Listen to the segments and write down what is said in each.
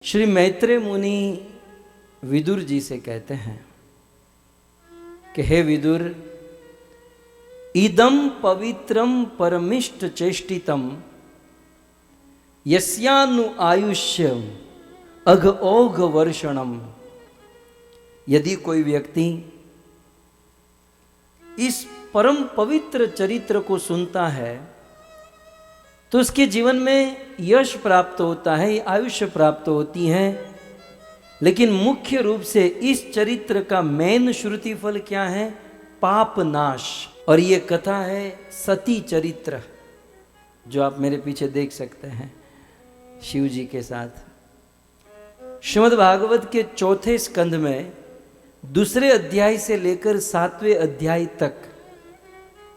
श्री मैत्रेय मुनि विदुर जी से कहते हैं कि हे विदुर, इदम पवित्रम परमिष्ट चेष्टितम यस्यानु आयुष्यम अघ ओघ वर्षणम। यदि कोई व्यक्ति इस परम पवित्र चरित्र को सुनता है तो उसके जीवन में यश प्राप्त होता है, आयुष्य प्राप्त होती है। लेकिन मुख्य रूप से इस चरित्र का मेन श्रुति फल क्या है? पाप नाश। और ये कथा है सती चरित्र, जो आप मेरे पीछे देख सकते हैं शिव जी के साथ। श्रीमद् भागवत के चौथे स्कंद में दूसरे अध्याय से लेकर 7वें अध्याय तक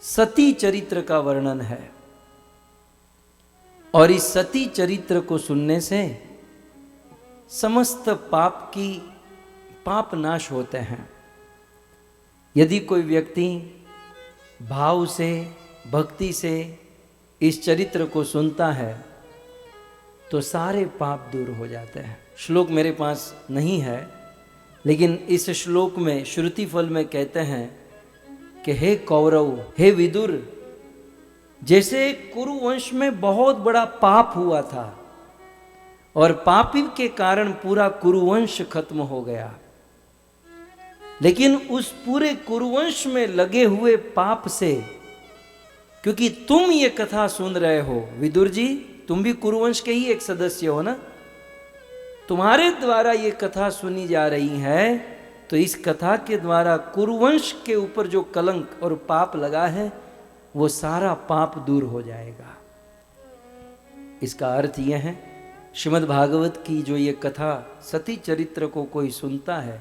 सती चरित्र का वर्णन है। और इस सती चरित्र को सुनने से समस्त पाप नाश होते हैं। यदि कोई व्यक्ति भाव से, भक्ति से इस चरित्र को सुनता है तो सारे पाप दूर हो जाते हैं। श्लोक मेरे पास नहीं है, लेकिन इस श्लोक में श्रुति फल में कहते हैं कि हे कौरव, हे विदुर, जैसे कुरुवंश में बहुत बड़ा पाप हुआ था और पापी के कारण पूरा कुरुवंश खत्म हो गया, लेकिन उस पूरे कुरुवंश में लगे हुए पाप से, क्योंकि तुम ये कथा सुन रहे हो विदुर जी, तुम भी कुरुवंश के ही एक सदस्य हो ना, तुम्हारे द्वारा ये कथा सुनी जा रही है, तो इस कथा के द्वारा कुरुवंश के ऊपर जो कलंक और पाप लगा है वो सारा पाप दूर हो जाएगा। इसका अर्थ यह है, श्रीमद् भागवत की जो ये कथा सती चरित्र को कोई सुनता है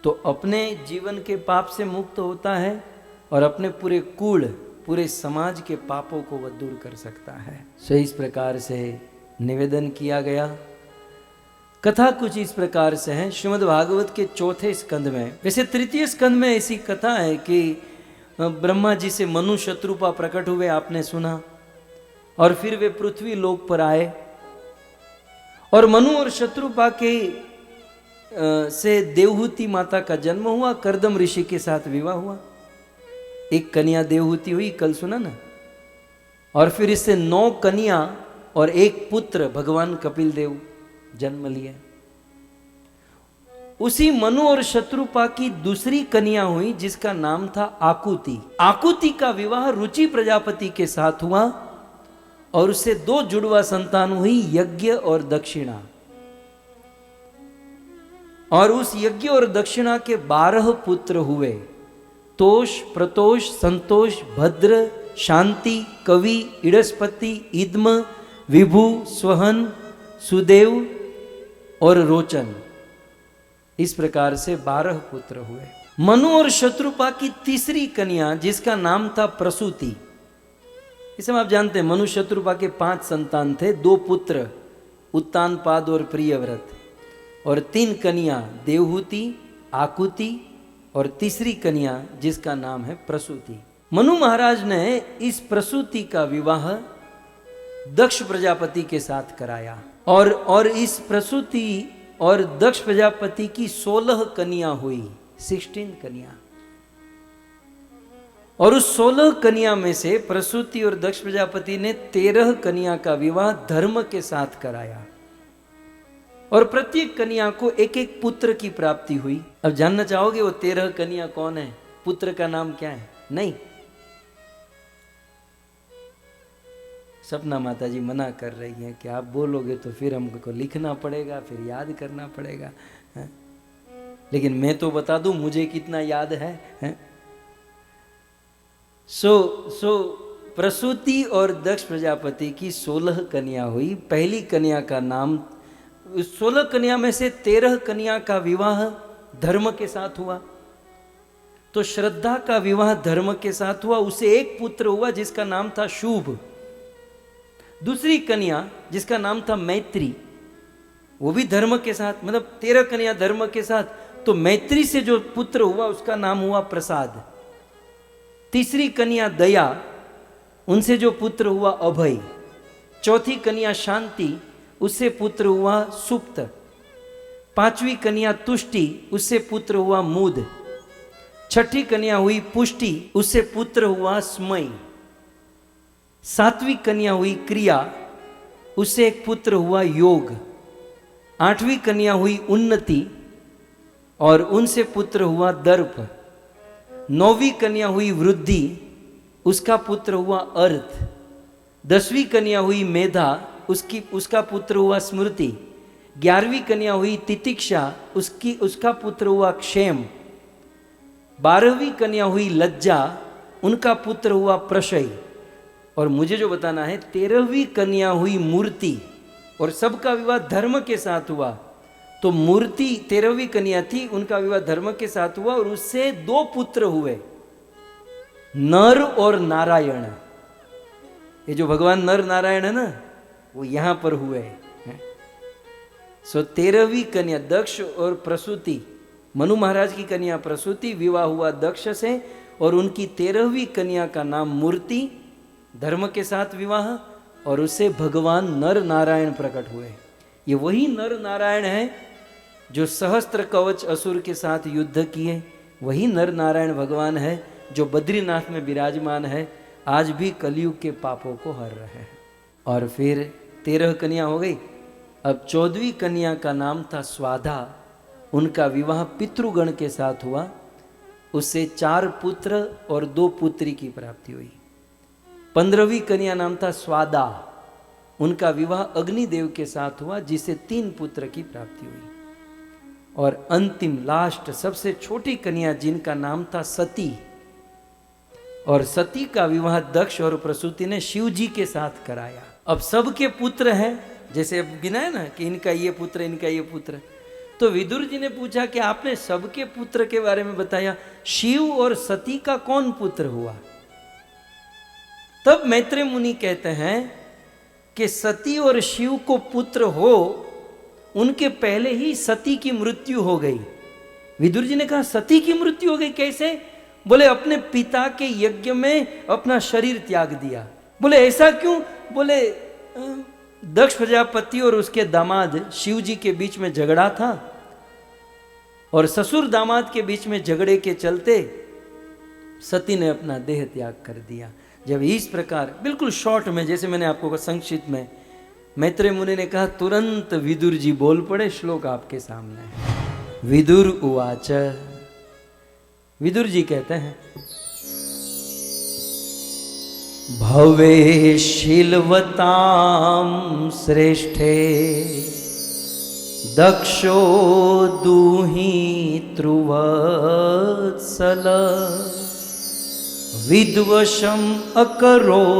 तो अपने जीवन के पाप से मुक्त होता है और अपने पूरे कुल, पूरे समाज के पापों को वह दूर कर सकता है। सो इस प्रकार से निवेदन किया गया। कथा कुछ इस प्रकार से है श्रीमद् भागवत के चौथे स्कंद में। वैसे तृतीय स्कंद में ऐसी कथा है कि ब्रह्मा जी से मनु शत्रुपा प्रकट हुए, आपने सुना, और फिर वे पृथ्वी लोक पर आए और मनु और शत्रुपा के से देवहूति माता का जन्म हुआ, कर्दम ऋषि के साथ विवाह हुआ, एक कन्या देवहूति हुई, कल सुना ना। और फिर इससे 9 कन्या और एक पुत्र भगवान कपिल देव जन्म लिए। उसी मनु और शत्रुपा की दूसरी कन्या हुई जिसका नाम था आकुति। आकुति का विवाह रुचि प्रजापति के साथ हुआ और उससे 2 जुड़वा संतान हुई, यज्ञ और दक्षिणा। और उस यज्ञ और दक्षिणा के 12 पुत्र हुए, तोष, प्रतोष, संतोष, भद्र, शांति, कवि, इडस्पति, इद्म, विभु, स्वहन, सुदेव और रोचन। इस प्रकार से 12 पुत्र हुए। मनु और शत्रुपा की तीसरी कन्या जिसका नाम था प्रसूति। इसे आप जानते हैं, मनु शत्रुपा के 5 संतान थे, 2 पुत्र उत्तानपाद और प्रियव्रत, और 3 कन्या देवहूति, आकुति और तीसरी कन्या जिसका नाम है प्रसूति। मनु महाराज ने इस प्रसूति का विवाह दक्ष प्रजापति के साथ कराया और इस प्रसूति और दक्ष प्रजापति की 16 कन्या हुई, 16 कन्या। और उस 16 कन्या में से प्रसूति और दक्ष प्रजापति ने 13 कन्या का विवाह धर्म के साथ कराया और प्रत्येक कन्या को एक एक पुत्र की प्राप्ति हुई। अब जानना चाहोगे वो 13 कन्या कौन है, पुत्र का नाम क्या है? नहीं, सपना माता जी मना कर रही हैं कि आप बोलोगे तो फिर हमको लिखना पड़ेगा, फिर याद करना पड़ेगा है? लेकिन मैं तो बता दूं मुझे कितना याद है? सो प्रसूति और दक्ष प्रजापति की 16 कन्या हुई। पहली कन्या का नाम, 16 कन्या में से 13 कन्या का विवाह धर्म के साथ हुआ, तो श्रद्धा का विवाह धर्म के साथ हुआ, उसे एक पुत्र हुआ जिसका नाम था शुभ। दूसरी कन्या जिसका नाम था मैत्री, वो भी धर्म के साथ, मतलब 13 कन्या धर्म के साथ, तो मैत्री से जो पुत्र हुआ उसका नाम हुआ प्रसाद। तीसरी कन्या दया, उनसे जो पुत्र हुआ अभय। चौथी कन्या शांति, उससे पुत्र हुआ सुप्त। 5वीं कन्या तुष्टि, उससे पुत्र हुआ मूद। 6ठी कन्या हुई पुष्टि, उससे पुत्र हुआ स्मय। 7वीं कन्या हुई क्रिया, उससे एक पुत्र हुआ योग। 8वीं कन्या हुई उन्नति और उनसे पुत्र हुआ दर्प। 9वीं कन्या हुई वृद्धि, उसका पुत्र हुआ अर्थ। 10वीं कन्या हुई मेधा, उसका पुत्र हुआ स्मृति। 11वीं कन्या हुई तितिक्षा, उसका पुत्र हुआ क्षेम। 12वीं कन्या हुई लज्जा, उनका पुत्र हुआ प्रशय। और मुझे जो बताना है, 13वीं कन्या हुई मूर्ति, और सबका विवाह धर्म के साथ हुआ। तो मूर्ति 13वीं कन्या थी, उनका विवाह धर्म के साथ हुआ और उससे 2 पुत्र हुए, नर और नारायण। ये जो भगवान नर नारायण है ना, वो यहां पर हुए हैं। सो 13वीं कन्या दक्ष और प्रसूति, मनु महाराज की कन्या प्रसूति, विवाह हुआ दक्ष से, और उनकी 13वीं कन्या का नाम मूर्ति, धर्म के साथ विवाह, और उससे भगवान नर नारायण प्रकट हुए। ये वही नर नारायण है जो सहस्त्र कवच असुर के साथ युद्ध किए। वही नर नारायण भगवान है जो बद्रीनाथ में विराजमान है, आज भी कलयुग के पापों को हर रहे हैं। और फिर 13 कन्या हो गई। अब 14वीं कन्या का नाम था स्वाधा, उनका विवाह पितृगण के साथ हुआ, उससे 4 पुत्र और 2 पुत्री की प्राप्ति हुई। 15वीं कन्या नाम था स्वादा, उनका विवाह अग्निदेव के साथ हुआ, जिससे 3 पुत्र की प्राप्ति हुई। और अंतिम लास्ट सबसे छोटी कन्या जिनका नाम था सती, और सती का विवाह दक्ष और प्रसूति ने शिव जी के साथ कराया। अब सबके पुत्र हैं, जैसे अब गिना है ना कि इनका ये पुत्र, इनका ये पुत्र। तो विदुर जी ने पूछा कि आपने सबके पुत्र के बारे में बताया, शिव और सती का कौन पुत्र हुआ? तब मैत्रेय मुनि कहते हैं कि सती और शिव को पुत्र हो, उनके पहले ही सती की मृत्यु हो गई। विदुर जी ने कहा सती की मृत्यु हो गई कैसे? बोले अपने पिता के यज्ञ में अपना शरीर त्याग दिया। बोले ऐसा क्यों? बोले दक्ष प्रजापति और उसके दामाद शिव जी के बीच में झगड़ा था, और ससुर दामाद के बीच में झगड़े के चलते सती ने अपना देह त्याग कर दिया। जब इस प्रकार बिल्कुल शॉर्ट में, जैसे मैंने आपको संक्षिप्त में, मैत्रेय मुनि ने कहा, तुरंत विदुर जी बोल पड़े। श्लोक आपके सामने है। विदुर उवाच, विदुर जी कहते हैं, भवे शीलवतां श्रेष्ठे दक्षो दूहितृवत्सल विद्वशम अकरोदस्मात्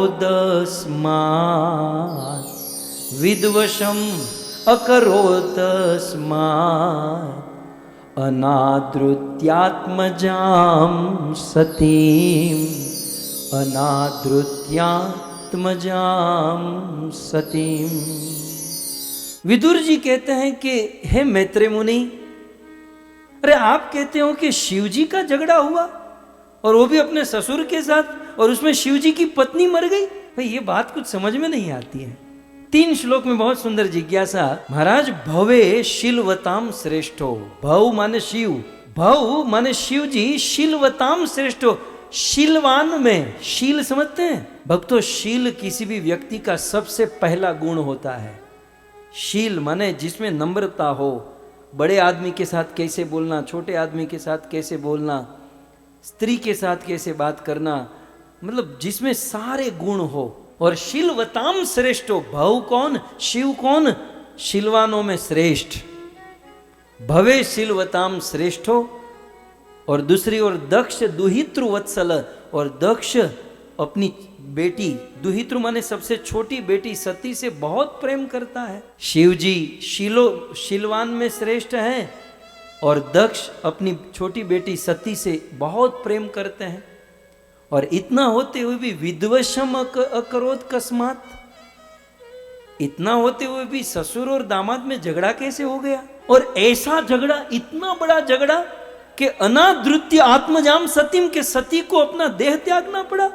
अनादृत्यात्मजां सतीम्। विदुर जी कहते हैं कि हे मैत्रेय मुनि, अरे आप कहते हो कि शिव जी का झगड़ा हुआ और वो भी अपने ससुर के साथ, और उसमें शिव जी की पत्नी मर गई। भाई ये बात कुछ समझ में नहीं आती है। 3 श्लोक में बहुत सुंदर जिज्ञासा। महाराज, भवे शीलवताम श्रेष्ठो, भव माने शिव, भव माने शिव जी, शीलवताम श्रेष्ठो, शीलवान में, शील समझते हैं भक्तों? शील किसी भी व्यक्ति का सबसे पहला गुण होता है। शील माने जिसमें नम्रता हो, बड़े आदमी के साथ कैसे बोलना, छोटे आदमी के साथ कैसे बोलना, स्त्री के साथ कैसे बात करना, मतलब जिसमें सारे गुण हो। और शीलवताम श्रेष्ठ हो, भव कौन? शिव कौन? शीलवानों में श्रेष्ठ। भवे शीलवताम श्रेष्ठ हो। और दूसरी ओर दक्ष दुहितृ वत्सल, और दक्ष अपनी बेटी, दुहितृ माने सबसे छोटी बेटी सती से बहुत प्रेम करता है। शिव जी शीलवान में श्रेष्ठ हैं, और दक्ष अपनी छोटी बेटी सती से बहुत प्रेम करते हैं। और इतना होते हुए भी विद्वशम अकरोत कस्मात, इतना होते हुए भी ससुर और दामाद में झगड़ा कैसे हो गया? और ऐसा झगड़ा, इतना बड़ा झगड़ा कि अनादृत्य आत्मजाम सतीम, के सती को अपना देह त्यागना पड़ा,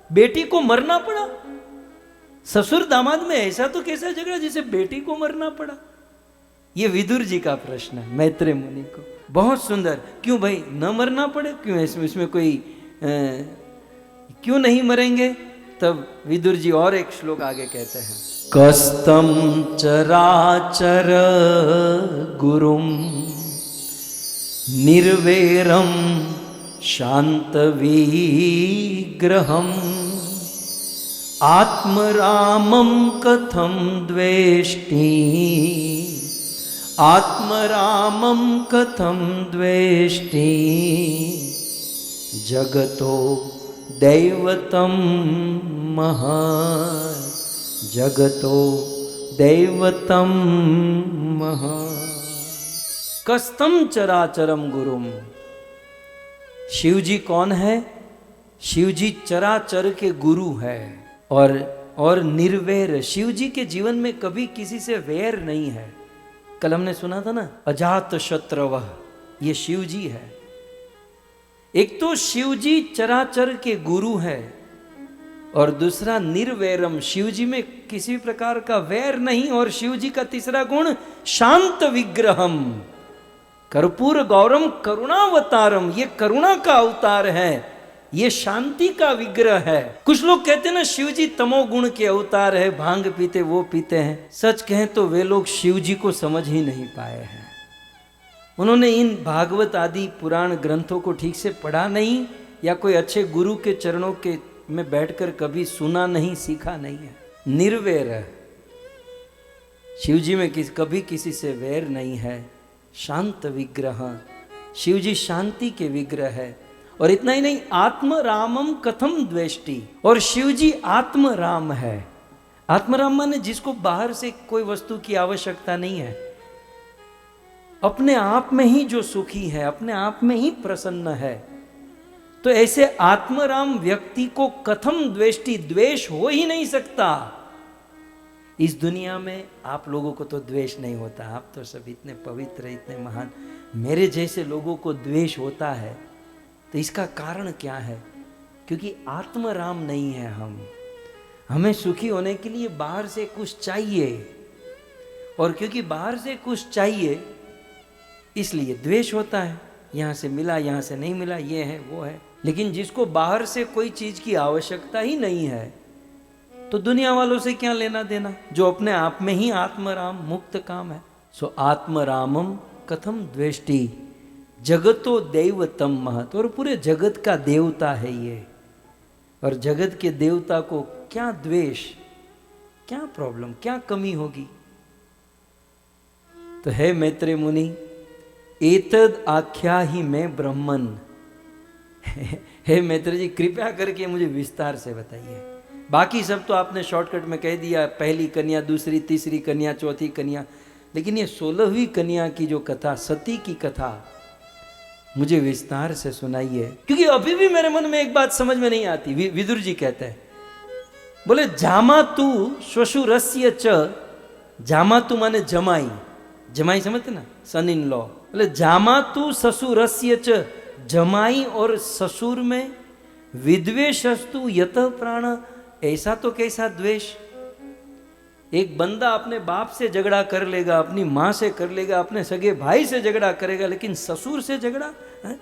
बेटी को मरना पड़ा। ससुर दामाद में ऐसा तो कैसा झगड़ा जिसे बेटी को मरना पड़ा? ये विदुर जी का प्रश्न है मैत्रेय मुनि को। बहुत सुंदर। क्यों भाई न मरना पड़े, क्यों इसमें कोई क्यों नहीं मरेंगे? तब विदुर जी और एक श्लोक आगे कहते हैं, कस्तम चराचर गुरुम निर्वेरम शांत विग्रहम आत्मरामम कथम द्वेष्टि आत्मरामम कथम द्वेष्टि जगतो दैवतम महत् जगतो दैवतम महत्। कस्तम चराचरम गुरुम। शिव जी कौन है? शिव जी चराचर के गुरु है और निर्वैर। शिव जी के जीवन में कभी किसी से वैर नहीं है। कल हमने सुना था ना, अजात शत्रवः, ये शिव जी है। एक तो शिव जी चराचर के गुरु है और दूसरा निर्वैरम, शिव जी में किसी प्रकार का वैर नहीं। और शिव जी का तीसरा गुण शांत विग्रहम, कर्पूर गौरम करुणावतारम, ये करुणा का अवतार है, ये शांति का विग्रह है। कुछ लोग कहते हैं ना शिव जी तमोगुण के अवतार है, भांग पीते वो पीते हैं। सच कहें तो वे लोग शिव जी को समझ ही नहीं पाए हैं। उन्होंने इन भागवत आदि पुराण ग्रंथों को ठीक से पढ़ा नहीं, या कोई अच्छे गुरु के चरणों के में बैठकर कभी सुना नहीं, सीखा नहीं है। निर्वैर, शिव जी में कभी किसी से वैर नहीं है। शांत विग्रह, शिव जी शांति के विग्रह है। और इतना ही नहीं, आत्म रामम कथम द्वेष्टि, और शिव जी आत्म राम है। आत्म राम माने जिसको बाहर से कोई वस्तु की आवश्यकता नहीं है, अपने आप में ही जो सुखी है, अपने आप में ही प्रसन्न है। तो ऐसे आत्मराम व्यक्ति को कथम द्वेष्टि, द्वेष हो ही नहीं सकता। इस दुनिया में आप लोगों को तो द्वेष नहीं होता, आप तो सब इतने पवित्र, इतने महान। मेरे जैसे लोगों को द्वेष होता है, तो इसका कारण क्या है? क्योंकि आत्मराम नहीं है हम। हमें सुखी होने के लिए बाहर से कुछ चाहिए, और क्योंकि बाहर से कुछ चाहिए इसलिए द्वेष होता है। यहाँ से मिला, यहाँ से नहीं मिला, ये है वो है। लेकिन जिसको बाहर से कोई चीज की आवश्यकता ही नहीं है, तो दुनिया वालों से क्या लेना देना, जो अपने आप में ही आत्मराम मुक्त काम है। सो आत्मरामम कथम द्वेष्टि जगतो दैवतम महत्, और पूरे जगत का देवता है ये। और जगत के देवता को क्या द्वेष, क्या प्रॉब्लम, क्या कमी होगी? तो है मैत्रेय मुनि, एतद आख्या ही मैं ब्रह्मन। हे मैत्रेय जी, कृपया करके मुझे विस्तार से बताइए। बाकी सब तो आपने शॉर्टकट में कह दिया, पहली कन्या, दूसरी, तीसरी कन्या, चौथी कन्या। लेकिन ये 16वीं कन्या की जो कथा, सती की कथा, मुझे विस्तार से सुनाइए। क्योंकि अभी भी मेरे मन में एक बात समझ में नहीं आती। विदुर जी कहते हैं, बोले जामातु श्वशुरस्य च, जामातु माने जमाई, जमाई समझते ना, सन इन लॉ। बोले जामातु ससुरस्य च, जमाई और ससुर में विद्वेषस्तु यतः प्राण, ऐसा तो कैसा द्वेष। एक बंदा अपने बाप से झगड़ा कर लेगा, अपनी माँ से कर लेगा, अपने सगे भाई से झगड़ा करेगा, लेकिन ससुर से झगड़ा है?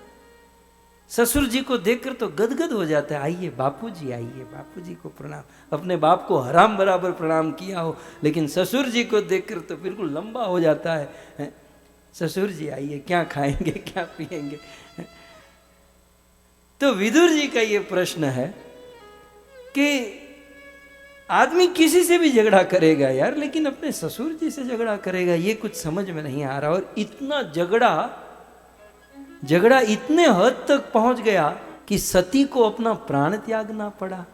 ससुर जी को देखकर तो गदगद हो जाता है। आइए बापूजी, आइए बापूजी को प्रणाम। अपने बाप को हराम बराबर प्रणाम किया हो, लेकिन ससुर जी को देखकर तो बिल्कुल लंबा हो जाता है। ससुर जी आइए, क्या खाएंगे, क्या पिएंगे। तो विदुर जी का ये प्रश्न है कि आदमी किसी से भी झगड़ा करेगा यार, लेकिन अपने ससुर जी से झगड़ा करेगा, ये कुछ समझ में नहीं आ रहा। और इतना झगड़ा इतने हद तक पहुंच गया कि सती को अपना प्राण त्यागना पड़ा।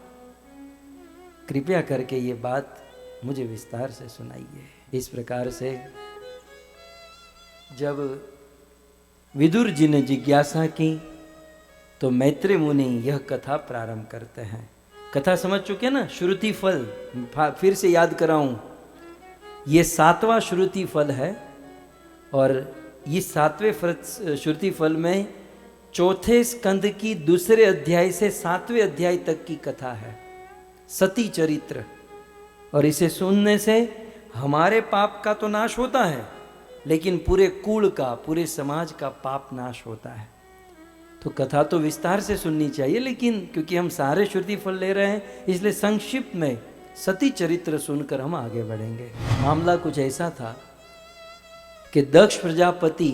कृपया करके ये बात मुझे विस्तार से सुनाइए। इस प्रकार से जब विदुर जी ने जिज्ञासा की, तो मैत्रेय मुनि यह कथा प्रारंभ करते हैं। कथा समझ चुके ना, श्रुति फल। फिर से याद कराऊं, ये 7वां श्रुति फल है, और इस 7वें श्रुति फल में 4थे स्कंद की 2 अध्याय से 7वें अध्याय तक की कथा है, सती चरित्र। और इसे सुनने से हमारे पाप का तो नाश होता है, लेकिन पूरे कुल का, पूरे समाज का पाप नाश होता है। तो कथा तो विस्तार से सुननी चाहिए, लेकिन क्योंकि हम सारे श्रुति फल ले रहे हैं इसलिए संक्षिप्त में सती चरित्र सुनकर हम आगे बढ़ेंगे। मामला कुछ ऐसा था कि दक्ष प्रजापति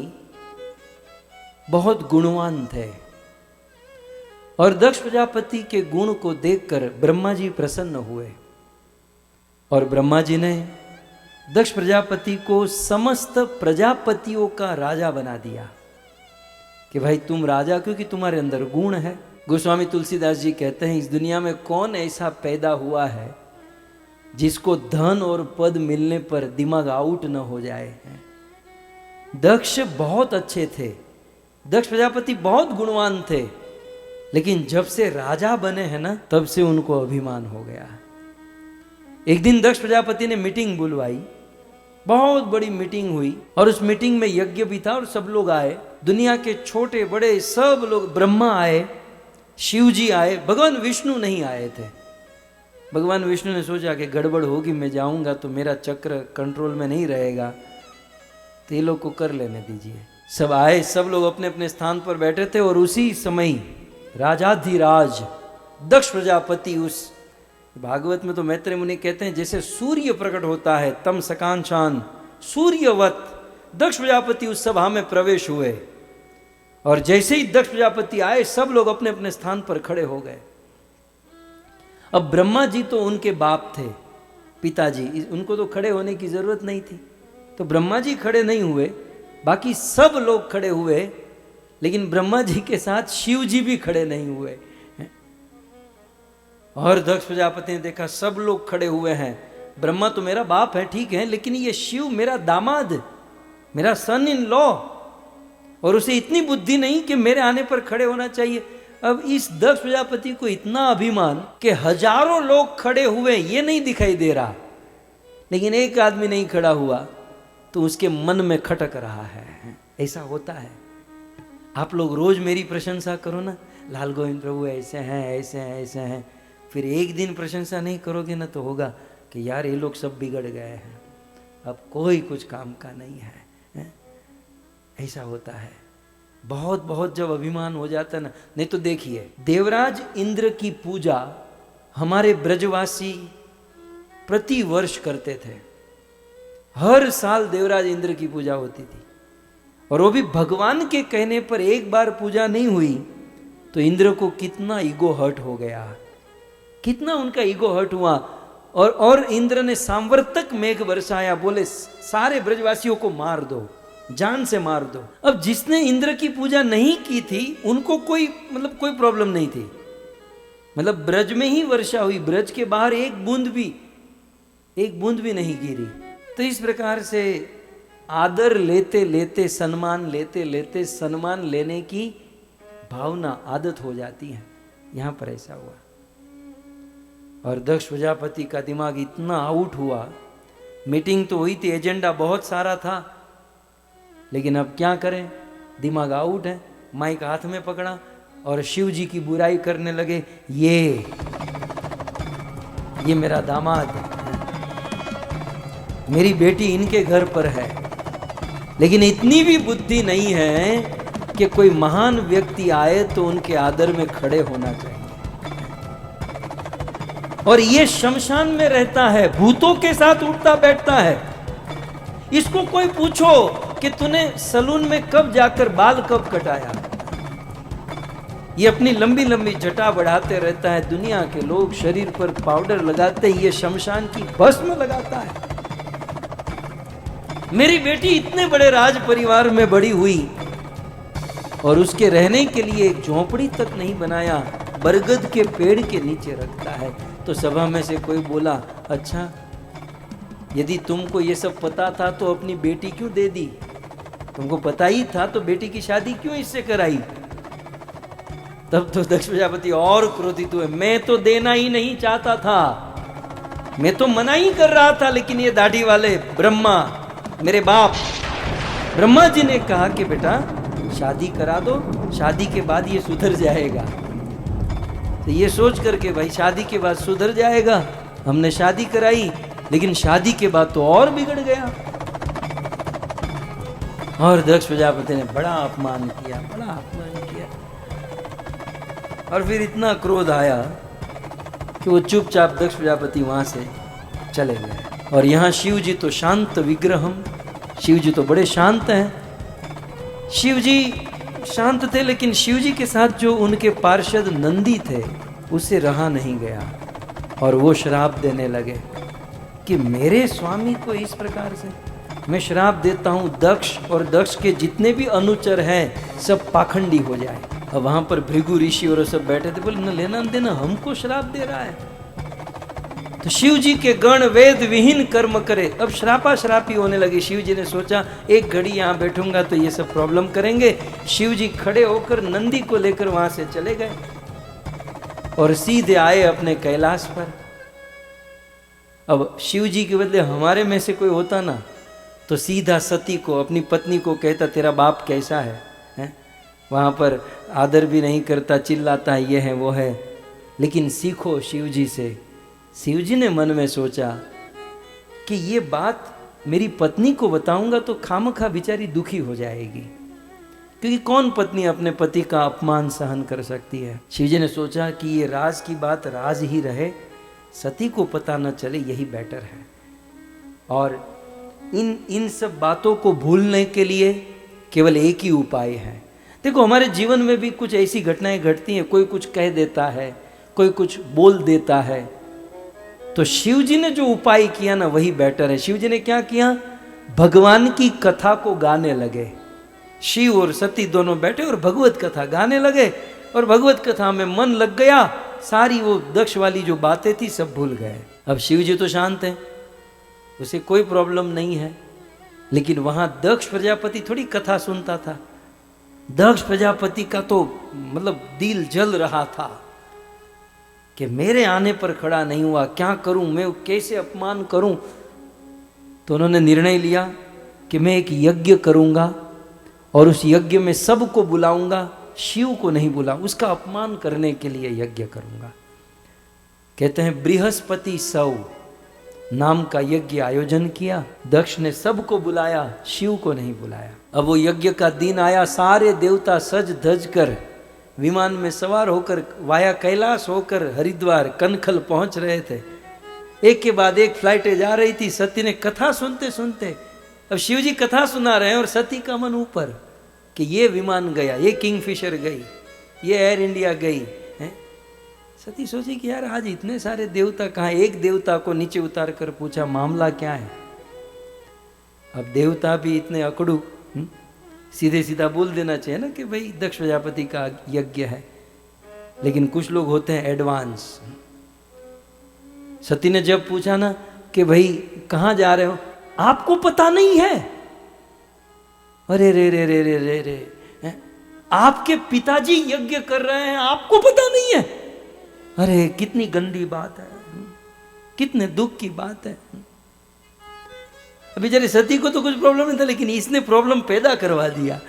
बहुत गुणवान थे और दक्ष प्रजापति के गुण को देखकर ब्रह्मा जी प्रसन्न हुए और ब्रह्मा जी ने दक्ष प्रजापति को समस्त प्रजापतियों का राजा बना दिया कि भाई तुम राजा, क्योंकि तुम्हारे अंदर गुण है। गोस्वामी तुलसीदास जी कहते हैं, इस दुनिया में कौन ऐसा पैदा हुआ है जिसको धन और पद मिलने पर दिमाग आउट न हो जाए। दक्ष बहुत अच्छे थे, दक्ष प्रजापति बहुत गुणवान थे, लेकिन जब से राजा बने हैं ना, तब से उनको अभिमान हो गया। एक दिन दक्ष प्रजापति ने मीटिंग बुलवाई, बहुत बड़ी मीटिंग हुई और उस मीटिंग में यज्ञ भी था और सब लोग आए, दुनिया के छोटे बड़े सब लोग। ब्रह्मा आए, शिव जी आए, भगवान विष्णु नहीं आए थे। भगवान विष्णु ने सोचा कि गड़बड़ होगी, मैं जाऊंगा तो मेरा चक्र कंट्रोल में नहीं रहेगा, तो ये लोग को कर लेने दीजिए। सब आए, सब लोग अपने अपने स्थान पर बैठे थे और उसी समय राजाधिराज दक्ष प्रजापति, उस भागवत में तो मैत्रेय मुनि कहते हैं जैसे सूर्य प्रकट होता है तम सकांशान सूर्यवत, दक्ष प्रजापति उस सभा में प्रवेश हुए और जैसे ही दक्ष प्रजापति आए सब लोग अपने अपने स्थान पर खड़े हो गए। अब ब्रह्मा जी तो उनके बाप थे, पिताजी, उनको तो खड़े होने की जरूरत नहीं थी, तो ब्रह्मा जी खड़े नहीं हुए, बाकी सब लोग खड़े हुए, लेकिन ब्रह्मा जी के साथ शिव जी भी खड़े नहीं हुए। और दक्ष प्रजापति ने देखा सब लोग खड़े हुए हैं, ब्रह्मा तो मेरा बाप है ठीक है, लेकिन ये शिव मेरा दामाद, मेरा सन इन लॉ, और उसे इतनी बुद्धि नहीं कि मेरे आने पर खड़े होना चाहिए। अब इस दक्ष प्रजापति को इतना अभिमान कि हजारों लोग खड़े हुए, ये नहीं दिखाई दे रहा, लेकिन एक आदमी नहीं खड़ा हुआ तो उसके मन में खटक रहा है। ऐसा होता है। आप लोग रोज मेरी प्रशंसा करो ना, लाल गोविंद प्रभु ऐसे हैं ऐसे हैं ऐसे हैं, फिर एक दिन प्रशंसा नहीं करोगे ना तो होगा कि यार ये लोग सब बिगड़ गए हैं, अब कोई कुछ काम का नहीं है। ऐसा होता है। बहुत बहुत जब अभिमान हो जाता है ना, नहीं तो देखिए देवराज इंद्र की पूजा हमारे ब्रजवासी प्रति वर्ष करते थे। हर साल देवराज इंद्र की पूजा होती थी और वो भी भगवान के कहने पर। एक बार पूजा नहीं हुई तो इंद्र को कितना ईगो हर्ट हो गया, कितना उनका ईगो हर्ट हुआ। और इंद्र ने सांवर्तक मेघ बरसाया, बोले सारे ब्रजवासियों को मार दो, जान से मार दो। अब जिसने इंद्र की पूजा नहीं की थी उनको कोई कोई प्रॉब्लम नहीं थी, ब्रज में ही वर्षा हुई, ब्रज के बाहर एक बूंद भी नहीं गिरी। तो इस प्रकार से आदर लेते लेते, सम्मान लेते लेते सम्मान लेने की भावना आदत हो जाती है। यहां पर ऐसा हुआ और दक्ष प्रजापति का दिमाग इतना आउट हुआ। मीटिंग तो हुई थी, एजेंडा बहुत सारा था, लेकिन अब क्या करें, दिमाग आउट है। माइक हाथ में पकड़ा और शिव जी की बुराई करने लगे। ये मेरा दामाद, मेरी बेटी इनके घर पर है, लेकिन इतनी भी बुद्धि नहीं है कि कोई महान व्यक्ति आए तो उनके आदर में खड़े होना चाहिए। और ये शमशान में रहता है, भूतों के साथ उठता बैठता है। इसको कोई पूछो कि तूने सलून में कब जाकर बाल कब कटाया, ये अपनी लंबी लंबी जटा बढ़ाते रहता है। दुनिया के लोग शरीर पर पाउडर लगाते, ये शमशान की भस्म लगाता है। मेरी बेटी इतने बड़े राज परिवार में बड़ी हुई और उसके रहने के लिए एक झोपड़ी तक नहीं बनाया, बरगद के पेड़ के नीचे रखता है। तो सभा में से कोई बोला, अच्छा यदि तुमको ये सब पता था तो अपनी बेटी क्यों दे दी, तुमको पता ही था तो बेटी की शादी क्यों इससे कराई। तब तो दक्ष प्रजापति और क्रोधित हुए, मैं तो देना ही नहीं चाहता था, मैं तो मना ही कर रहा था, लेकिन ये दाढ़ी वाले ब्रह्मा, मेरे बाप ब्रह्मा जी ने कहा कि बेटा शादी करा दो, शादी के बाद ये सुधर जाएगा। तो ये सोच करके भाई शादी के बाद सुधर जाएगा, हमने शादी कराई, लेकिन शादी के बाद तो और बिगड़ गया। और दक्ष प्रजापति ने बड़ा अपमान किया, बड़ा अपमान किया। और फिर इतना क्रोध आया कि वो चुपचाप दक्ष प्रजापति वहां से चले गए। और यहाँ शिव जी तो शांत विग्रहम, शिव जी तो बड़े शांत हैं। शिव जी शांत थे, लेकिन शिव जी के साथ जो उनके पार्षद नंदी थे उससे रहा नहीं गया और वो श्राप देने लगे कि मेरे स्वामी को इस प्रकार से मैं श्राप देता हूं, दक्ष और दक्ष के जितने भी अनुचर हैं सब पाखंडी हो जाए। अब वहां पर भृगु ऋषि और सब बैठे थे, बोले न लेना न देना, हमको श्राप दे रहा है। तो शिव जी के गण वेद विहीन कर्म करे। अब श्रापा श्रापी होने लगी। शिव जी ने सोचा एक घड़ी यहाँ बैठूंगा तो ये सब प्रॉब्लम करेंगे। शिव जी खड़े होकर नंदी को लेकर वहां से चले गए और सीधे आए अपने कैलाश पर। अब शिव जी के बदले हमारे में से कोई होता ना तो सीधा सती को, अपनी पत्नी को कहता तेरा बाप कैसा है? वहां पर आदर भी नहीं करता, चिल्लाता है ये है वो है। लेकिन सीखो शिव जी से। शिव जी ने मन में सोचा कि ये बात मेरी पत्नी को बताऊंगा तो खामखा बेचारी दुखी हो जाएगी, क्योंकि कौन पत्नी अपने पति का अपमान सहन कर सकती है। शिव जी ने सोचा कि ये राज की बात राज ही रहे, सती को पता न चले, यही बेटर है। और इन सब बातों को भूलने के लिए केवल एक ही उपाय है। देखो हमारे जीवन में भी कुछ ऐसी घटनाएं घटती हैं, कोई कुछ कह देता है, कोई कुछ बोल देता है, तो शिव जी ने जो उपाय किया ना वही बेटर है। शिव जी ने क्या किया? भगवान की कथा को गाने लगे। शिव और सती दोनों बैठे और भगवत कथा गाने लगे और भगवत कथा में मन लग गया। सारी वो दक्ष वाली जो बातें थी सब भूल गए। अब शिव जी तो शांत हैं, उसे कोई प्रॉब्लम नहीं है, लेकिन वहां दक्ष प्रजापति थोड़ी कथा सुनता था। दक्ष प्रजापति का तो मतलब दिल जल रहा था कि मेरे आने पर खड़ा नहीं हुआ, क्या करूं मैं, कैसे अपमान करूं। तो उन्होंने निर्णय लिया कि मैं एक यज्ञ करूंगा और उस यज्ञ में सबको बुलाऊंगा, शिव को नहीं बुलाऊं, उसका अपमान करने के लिए यज्ञ करूंगा। कहते हैं बृहस्पति सौ नाम का यज्ञ आयोजन किया। दक्ष ने सबको बुलाया, शिव को नहीं बुलाया। अब वो यज्ञ का दिन आया, सारे देवता सज धज कर विमान में सवार होकर वाया कैलाश होकर हरिद्वार कनखल पहुंच रहे थे। एक के बाद एक फ्लाइटें जा रही थी। सती ने कथा सुनते सुनते, अब शिव जी कथा सुना रहे हैं और सती का मन ऊपर कि ये विमान गया, ये किंगफिशर गई, ये एयर इंडिया गई है। सती सोची कि यार आज इतने सारे देवता कहाँ। एक देवता को नीचे उतार कर पूछा मामला क्या है। अब देवता भी इतने अकड़ू, सीधे सीधा बोल देना चाहिए ना कि भाई दक्ष प्रजापति का यज्ञ है, लेकिन कुछ लोग होते हैं एडवांस। सती ने जब पूछा ना कि भाई कहाँ जा रहे हो, आपको पता नहीं है? अरे रे रे रे रे रे रे, आपके पिताजी यज्ञ कर रहे हैं, आपको पता नहीं है? अरे कितनी गंदी बात है, कितने दुख की बात है। बेचारी सती को तो कुछ प्रॉब्लम नहीं था, लेकिन इसने प्रॉब्लम पैदा करवा दिया।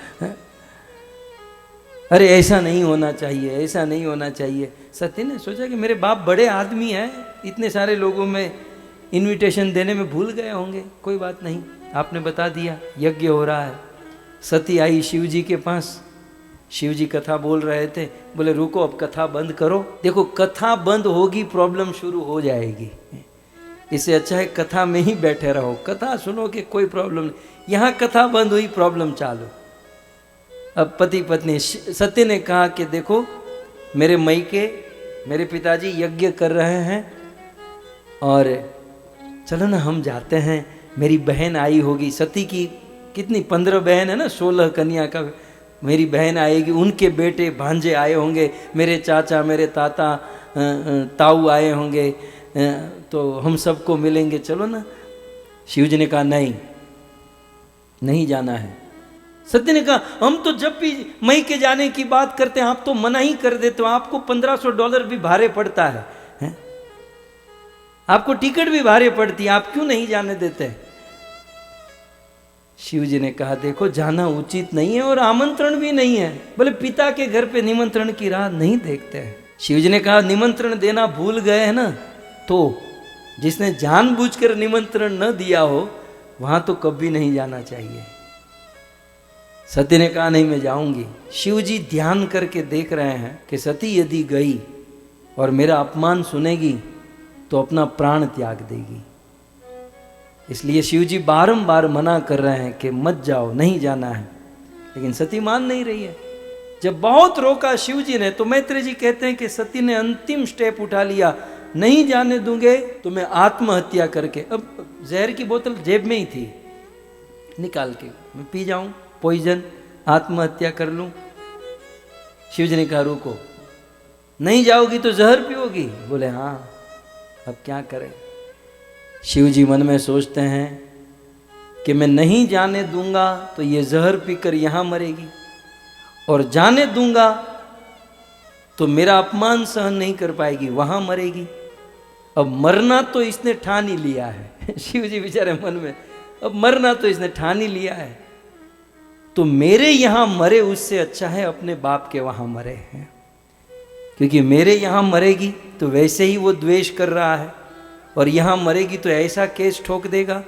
अरे ऐसा नहीं होना चाहिए, ऐसा नहीं होना चाहिए। सती ने सोचा कि मेरे बाप बड़े आदमी हैं, इतने सारे लोगों में इनविटेशन देने में भूल गए होंगे, कोई बात नहीं, आपने बता दिया यज्ञ हो रहा है। सती आई शिव जी के पास, शिव जी कथा बोल रहे थे, बोले रुको अब कथा बंद करो। देखो कथा बंद होगी प्रॉब्लम शुरू हो जाएगी, इससे अच्छा है कथा में ही बैठे रहो, कथा सुनो कि कोई प्रॉब्लम नहीं। यहाँ कथा बंद हुई, प्रॉब्लम चालू। अब पति पत्नी, सत्य ने कहा कि देखो मेरे मैके, मेरे पिताजी यज्ञ कर रहे हैं और चलो ना हम जाते हैं, मेरी बहन आई होगी। सती की कितनी 15 बहन है ना, 16 कन्या का, मेरी बहन आएगी, उनके बेटे भांजे आए होंगे, मेरे चाचा मेरे ताता ताऊ आए होंगे, तो हम सबको मिलेंगे, चलो ना। शिव जी ने कहा नहीं, नहीं जाना है। सत्य ने कहा हम तो जब भी मई के जाने की बात करते हैं आप तो मना ही कर देते हो, आपको $1500 भी भारे पड़ता है? आपको टिकट भी भारे पड़ती है, आप क्यों नहीं जाने देते? शिव जी ने कहा देखो जाना उचित नहीं है और आमंत्रण भी नहीं है। बोले पिता के घर पे निमंत्रण की राह नहीं देखते हैं। शिव जी ने कहा निमंत्रण देना भूल गए हैं ना, तो जिसने जानबूझकर निमंत्रण न दिया हो वहां तो कभी नहीं जाना चाहिए। सती ने कहा नहीं मैं जाऊंगी। शिव जी ध्यान करके देख रहे हैं कि सती यदि गई और मेरा अपमान सुनेगी तो अपना प्राण त्याग देगी, इसलिए शिव जी बारंबार मना कर रहे हैं कि मत जाओ, नहीं जाना है। लेकिन सती मान नहीं रही है। जब बहुत रोका शिव जी ने तो मैत्रेय जी कहते हैं कि सती ने अंतिम स्टेप उठा लिया, नहीं जाने दूंगे तो मैं आत्महत्या करके, अब जहर की बोतल जेब में ही थी, निकाल के मैं पी जाऊं, पॉइजन, आत्महत्या कर लूं। शिव जी ने कहा रुको, नहीं जाओगी तो जहर पियोगी? बोले हाँ, अब क्या करें। शिव जी मन में सोचते हैं कि मैं नहीं जाने दूंगा तो ये जहर पीकर यहां मरेगी, और जाने दूंगा तो मेरा अपमान सहन नहीं कर पाएगी, वहां मरेगी। अब मरना तो इसने ठान ही लिया है। शिव जी बेचारे मन में, अब मरना तो इसने ठान ही लिया है, तो मेरे यहां मरे उससे अच्छा है अपने बाप के वहां मरे हैं, क्योंकि मेरे यहां मरेगी तो वैसे ही वो द्वेष कर रहा है, और यहां मरेगी तो ऐसा केस ठोक देगा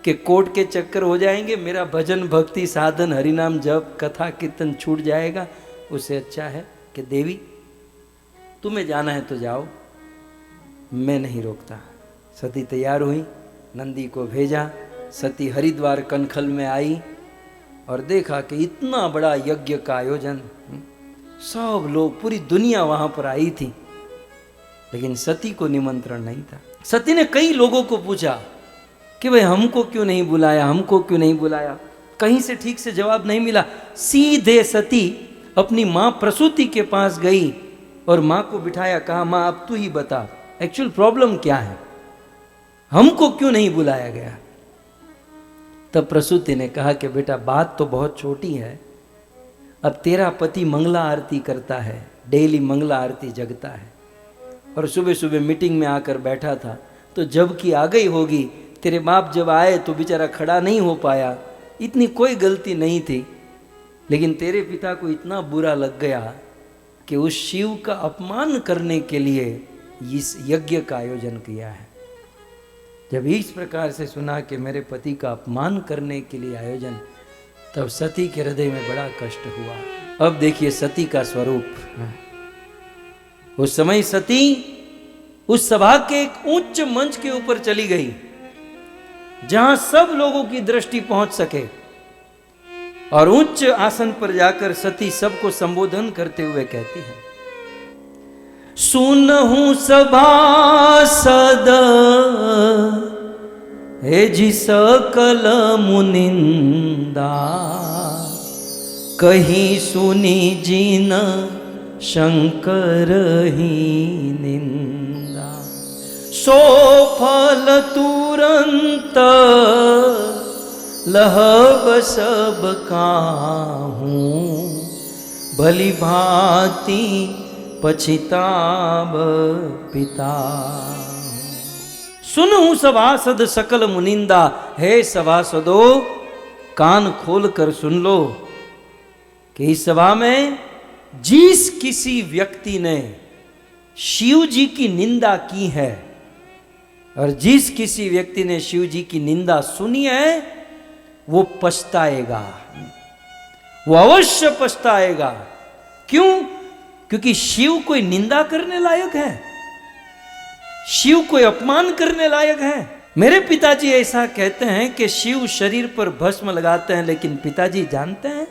कि कोर्ट के चक्कर हो जाएंगे, मेरा भजन भक्ति साधन हरिनाम जप कथा कीर्तन छूट जाएगा। उससे अच्छा है कि देवी तुम्हें जाना है तो जाओ, मैं नहीं रोकता। सती तैयार हुई, नंदी को भेजा। सती हरिद्वार कनखल में आई और देखा कि इतना बड़ा यज्ञ का आयोजन, सब लोग, पूरी दुनिया वहां पर आई थी, लेकिन सती को निमंत्रण नहीं था। सती ने कई लोगों को पूछा कि भाई हमको क्यों नहीं बुलाया, हमको क्यों नहीं बुलाया, कहीं से ठीक से जवाब नहीं मिला। सीधे सती अपनी मां प्रसूति के पास गई और मां को बिठाया, कहा मां अब तू ही बता एक्चुअल प्रॉब्लम क्या है, हमको क्यों नहीं बुलाया गया। तब प्रसूति ने कहा कि बेटा बात तो बहुत छोटी है, अब तेरा पति मंगला आरती करता है, डेली मंगला आरती जगता है, और सुबह सुबह मीटिंग में आकर बैठा था, तो जब की आ गई होगी, तेरे बाप जब आए तो बेचारा खड़ा नहीं हो पाया, इतनी कोई गलती नहीं थी, लेकिन तेरे पिता को इतना बुरा लग गया कि उस शिव का अपमान करने के लिए इस यज्ञ का आयोजन किया है। जब इस प्रकार से सुना कि मेरे पति का अपमान करने के लिए आयोजन, तब सती के हृदय में बड़ा कष्ट हुआ। अब देखिए सती का स्वरूप। उस समय सती उस सभा के एक उच्च मंच के ऊपर चली गई जहां सब लोगों की दृष्टि पहुंच सके, और उच्च आसन पर जाकर सती सबको संबोधन करते हुए कहती है, सुनहु सभासद हे जी सकल मुनिंदा, कहीं सुनी जिन शंकर ही निंदा, सो फल तुरंत लहब सब काहूं, भली भांति पछिताब पिता। सुनहु सभासद सकल मुनिंदा, हे सभासदो कान खोल कर सुन लो कि इस सभा में जिस किसी व्यक्ति ने शिव जी की निंदा की है, और जिस किसी व्यक्ति ने शिव जी की निंदा सुनी है, वो पछताएगा, वो अवश्य पछताएगा। क्यों? क्योंकि शिव कोई निंदा करने लायक है, शिव कोई अपमान करने लायक है। मेरे पिताजी ऐसा कहते हैं कि शिव शरीर पर भस्म लगाते हैं, लेकिन पिताजी जानते हैं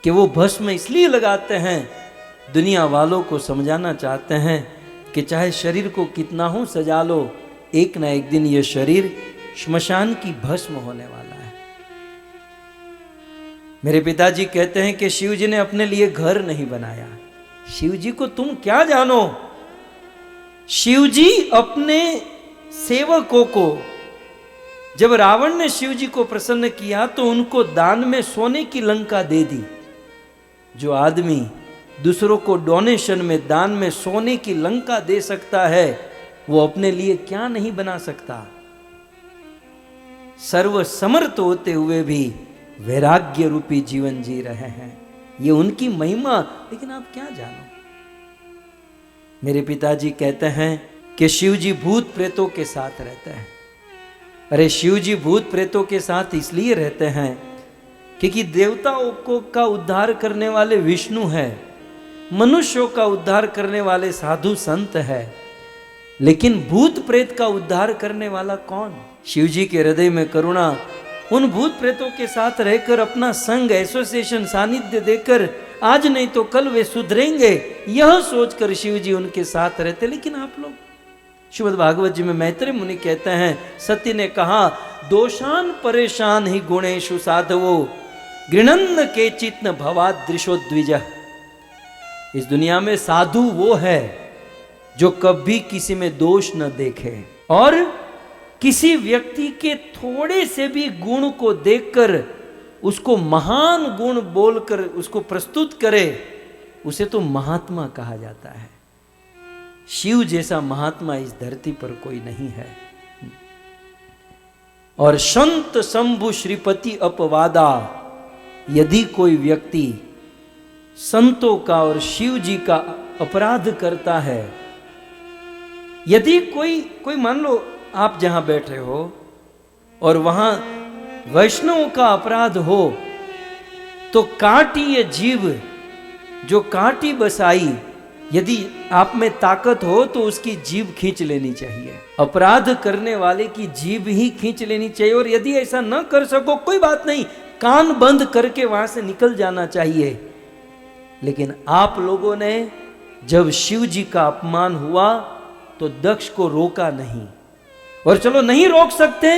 कि वो भस्म इसलिए लगाते हैं, दुनिया वालों को समझाना चाहते हैं कि चाहे शरीर को कितना हो सजा लो, एक ना एक दिन ये शरीर श्मशान की भस्म होने वाला है। मेरे पिताजी कहते हैं कि शिव जी ने अपने लिए घर नहीं बनाया। शिव जी को तुम क्या जानो? शिव जी अपने सेवकों को, जब रावण ने शिव जी को प्रसन्न किया तो उनको दान में सोने की लंका दे दी। जो आदमी दूसरों को डोनेशन में, दान में सोने की लंका दे सकता है, वो अपने लिए क्या नहीं बना सकता। सर्वसमर्थ होते हुए भी वैराग्य रूपी जीवन जी रहे हैं, ये उनकी महिमा। लेकिन आप क्या जानो? मेरे पिताजी कहते हैं कि शिव जी भूत प्रेतों के साथ रहते हैं। अरे शिव जी भूत प्रेतों के साथ इसलिए रहते हैं क्योंकि देवताओं को का उद्धार करने वाले विष्णु है, मनुष्यों का उद्धार करने वाले साधु संत है, लेकिन भूत प्रेत का उद्धार करने वाला कौन? शिव जी के हृदय में करुणा, उन भूत प्रेतों के साथ रहकर अपना संग, एसोसिएशन, सानिध्य देकर आज नहीं तो कल वे सुधरेंगे, यह सोचकर शिव जी उनके साथ रहते। लेकिन आप लोग, श्रीमद् भागवत जी में मैत्रेय मुनि कहते हैं, सती ने कहा, दोषान परेशान ही गुणेशु साधवो गृणन्न के चित्न भवादृशो द्विज। इस दुनिया में साधु वो है जो कभी किसी में दोष न देखे और किसी व्यक्ति के थोड़े से भी गुण को देखकर उसको महान गुण बोलकर उसको प्रस्तुत करे, उसे तो महात्मा कहा जाता है। शिव जैसा महात्मा इस धरती पर कोई नहीं है। और संत शंभु श्रीपति अपवादा, यदि कोई व्यक्ति संतों का और शिव जी का अपराध करता है, यदि कोई मान लो आप जहां बैठे हो और वहां वैष्णव का अपराध हो, तो काटी ये जीव जो काटी बसाई, यदि आप में ताकत हो तो उसकी जीभ खींच लेनी चाहिए। अपराध करने वाले की जीभ ही खींच लेनी चाहिए। और यदि ऐसा न कर सको कोई बात नहीं, कान बंद करके वहां से निकल जाना चाहिए। लेकिन आप लोगों ने जब शिव जी का अपमान हुआ तो दक्ष को रोका नहीं। और चलो नहीं रोक सकते